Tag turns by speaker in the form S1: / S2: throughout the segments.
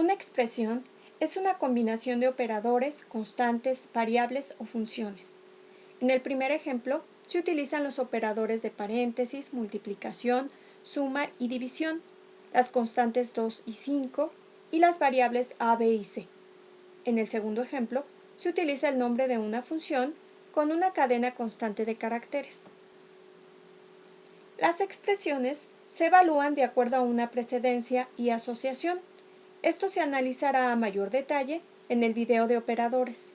S1: Una expresión es una combinación de operadores, constantes, variables o funciones. En el primer ejemplo, se utilizan los operadores de paréntesis, multiplicación, suma y división, las constantes 2 y 5 y las variables a, b y c. En el segundo ejemplo, se utiliza el nombre de una función con una cadena constante de caracteres. Las expresiones se evalúan de acuerdo a una precedencia y asociación. Esto se analizará a mayor detalle en el video de operadores.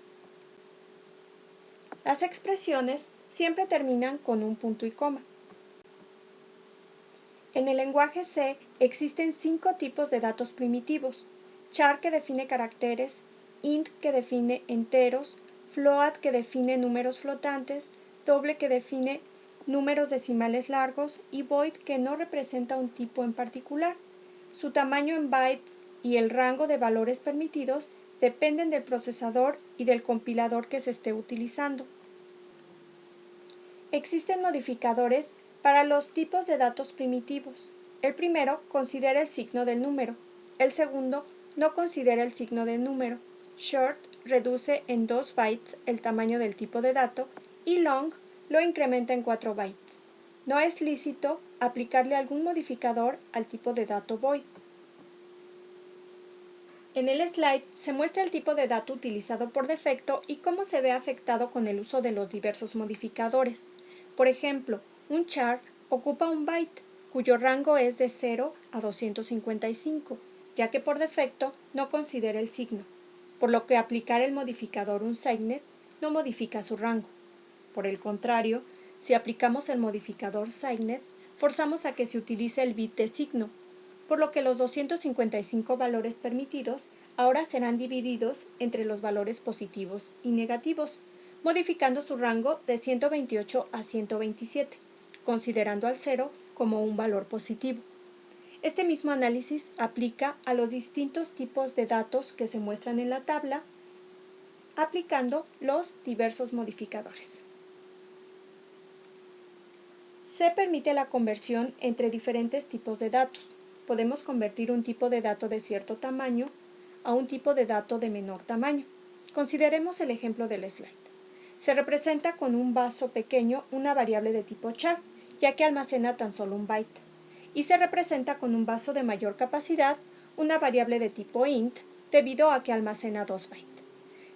S1: Las expresiones siempre terminan con un punto y coma. En el lenguaje C existen 5 tipos de datos primitivos: char, que define caracteres; int, que define enteros; float, que define números flotantes; double, que define números decimales largos; y void, que no representa un tipo en particular. Su tamaño en bytes y el rango de valores permitidos dependen del procesador y del compilador que se esté utilizando. Existen modificadores para los tipos de datos primitivos. El primero considera el signo del número. El segundo no considera el signo del número. Short reduce en 2 bytes el tamaño del tipo de dato y long lo incrementa en 4 bytes. No es lícito aplicarle algún modificador al tipo de dato void. En el slide se muestra el tipo de dato utilizado por defecto y cómo se ve afectado con el uso de los diversos modificadores. Por ejemplo, un char ocupa un byte, cuyo rango es de 0 a 255, ya que por defecto no considera el signo, por lo que aplicar el modificador unSignet no modifica su rango. Por el contrario, si aplicamos el modificador Signet, forzamos a que se utilice el bit de signo, por lo que los 255 valores permitidos ahora serán divididos entre los valores positivos y negativos, modificando su rango de 128 a 127, considerando al 0 como un valor positivo. Este mismo análisis aplica a los distintos tipos de datos que se muestran en la tabla, aplicando los diversos modificadores. C permite la conversión entre diferentes tipos de datos. Podemos convertir un tipo de dato de cierto tamaño a un tipo de dato de menor tamaño. Consideremos el ejemplo del slide. Se representa con un vaso pequeño una variable de tipo char, ya que almacena tan solo un byte, y se representa con un vaso de mayor capacidad una variable de tipo int, debido a que almacena 2 bytes.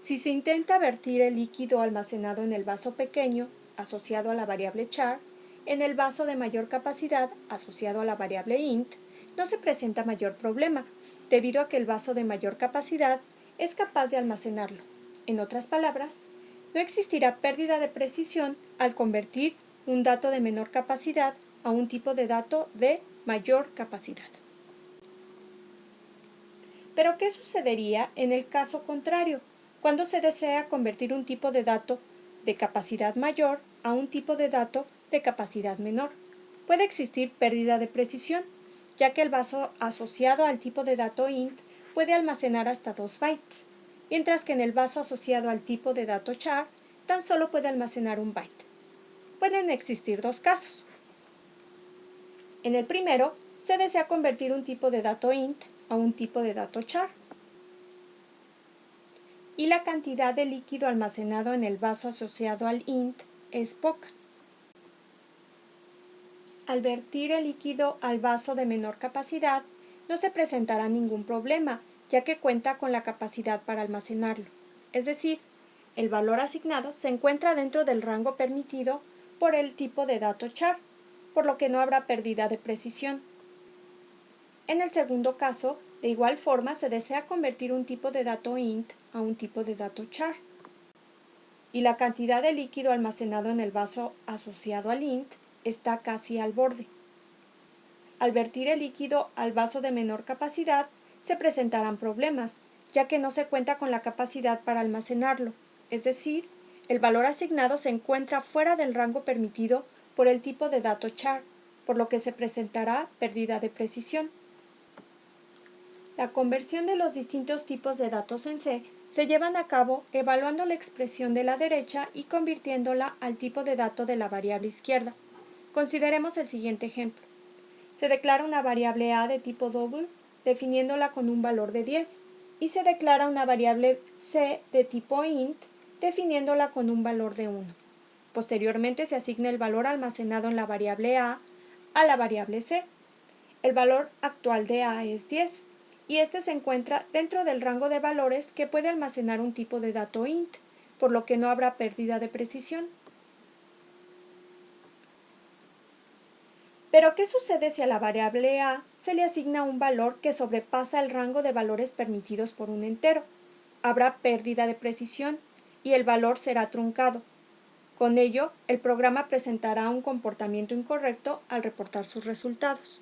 S1: Si se intenta vertir el líquido almacenado en el vaso pequeño, asociado a la variable char, en el vaso de mayor capacidad, asociado a la variable int, no se presenta mayor problema, debido a que el vaso de mayor capacidad es capaz de almacenarlo. En otras palabras, no existirá pérdida de precisión al convertir un dato de menor capacidad a un tipo de dato de mayor capacidad. Pero, ¿qué sucedería en el caso contrario, cuando se desea convertir un tipo de dato de capacidad mayor a un tipo de dato de capacidad menor? Puede existir pérdida de precisión, ya que el vaso asociado al tipo de dato int puede almacenar hasta 2 bytes, mientras que en el vaso asociado al tipo de dato char tan solo puede almacenar un byte. Pueden existir dos casos. En el primero, se desea convertir un tipo de dato int a un tipo de dato char, y la cantidad de líquido almacenado en el vaso asociado al int es poca. Al vertir el líquido al vaso de menor capacidad, no se presentará ningún problema, ya que cuenta con la capacidad para almacenarlo. Es decir, el valor asignado se encuentra dentro del rango permitido por el tipo de dato char, por lo que no habrá pérdida de precisión. En el segundo caso, de igual forma, se desea convertir un tipo de dato int a un tipo de dato char, y la cantidad de líquido almacenado en el vaso asociado al int está casi al borde. Al vertir el líquido al vaso de menor capacidad, se presentarán problemas, ya que no se cuenta con la capacidad para almacenarlo, es decir, el valor asignado se encuentra fuera del rango permitido por el tipo de dato char, por lo que se presentará pérdida de precisión. La conversión de los distintos tipos de datos en C se llevan a cabo evaluando la expresión de la derecha y convirtiéndola al tipo de dato de la variable izquierda. Consideremos el siguiente ejemplo. Se declara una variable a de tipo double definiéndola con un valor de 10, y se declara una variable c de tipo int, definiéndola con un valor de 1. Posteriormente se asigna el valor almacenado en la variable a la variable c. El valor actual de a es 10, y este se encuentra dentro del rango de valores que puede almacenar un tipo de dato int, por lo que no habrá pérdida de precisión. Pero, ¿qué sucede si a la variable a se le asigna un valor que sobrepasa el rango de valores permitidos por un entero? Habrá pérdida de precisión y el valor será truncado. Con ello, el programa presentará un comportamiento incorrecto al reportar sus resultados.